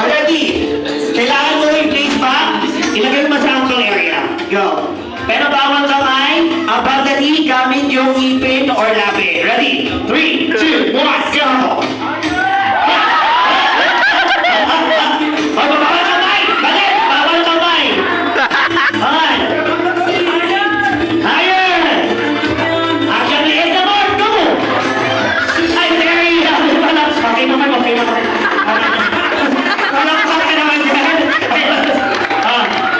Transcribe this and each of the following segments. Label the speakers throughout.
Speaker 1: Ready? Kailangan mo yung place pa? Ilagay mo sa uncle area. Go. Pero bawal kamay, above the knee, gamit yung ipin or labi. Ready? 3, 2, 1, go! Bawal kamay! Balik! Bawal kamay! On! Higher! Action liit na more! Go! Ay, there you go! Okay naman, okay naman. Walang ka naman dyan.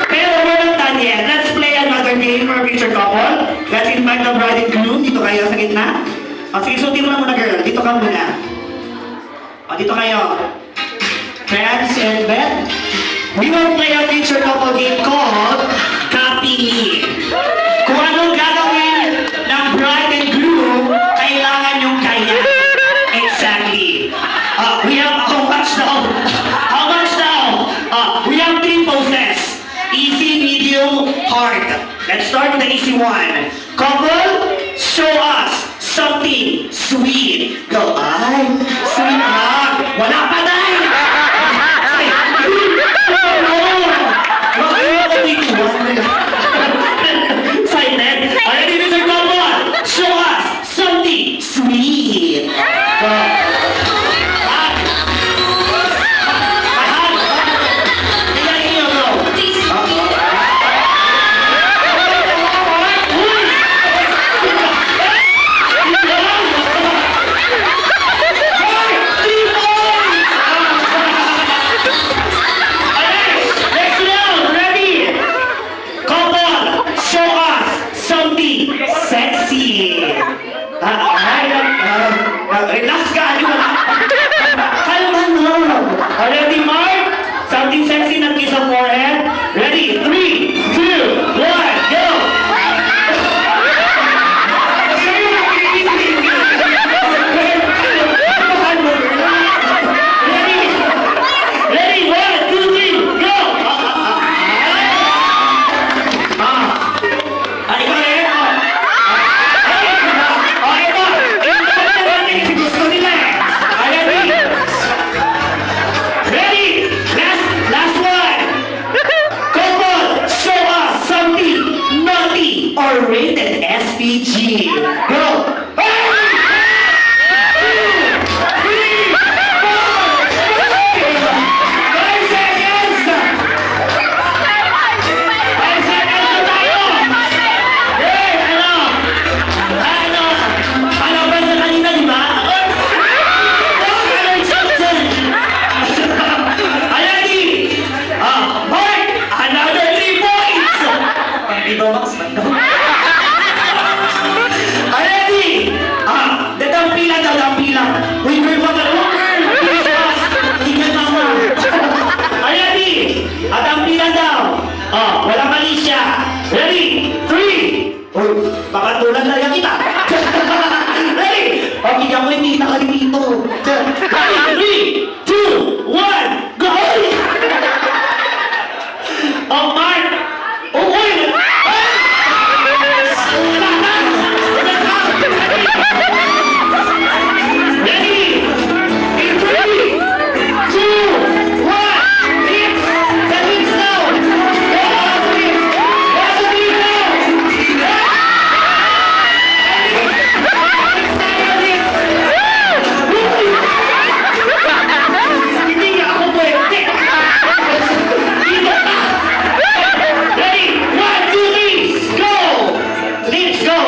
Speaker 1: Pero we're not done yet. Let's play another game for future couple. Let's invite the bride and groom. Dito kayo sa gitna. Sige, suotin mo na muna, girl. Dito ka muna. Dito kayo. Friends and Beth. We will play a future couple game called Copy Me. Kung anong gagawin ng bride and groom, kailangan yung kaya. Exactly. We have how much now? How much now? We have 3 poses. Easy, medium, hard. Let's start with the easy one. Couple, show us something sweet. Go, ay, sweet na. Wala pa na. Excited. Already, Mr. Couple, show us something sweet. Go. Relax ka, ano ba? Kalma mo. Ready, Mark? Something sexy na kiss ang forehead. Ready? 3, 2, 1, go! Ready? 1, 2, 3, go! Ikaw na yun, gusto nila eh. Ready? Last one. Couple, show us something naughty or rated SPG. Go. 5 seconds. 5 seconds na tayo. Hey, palaban sa kanina, di ba? Mark, another 3 points! Dito, Max. Ready? Dadampilan. Uy, girl, baka. Please, Max. Tingnan mama. Ready? Dampilan daw. Walang mali siya. Ready? 3. Uy, baka tulad na yan kita. Ready? Bigyan ko yung kita ka dito. 3, 2, 1, go! Mark! Uy! Ready? In 3, 2, 1, lips! Sa lips now! Go! Lips! Go sa lips now! Hindi nga ako pwede! Ready? 1, 2, 3, go! Let's go!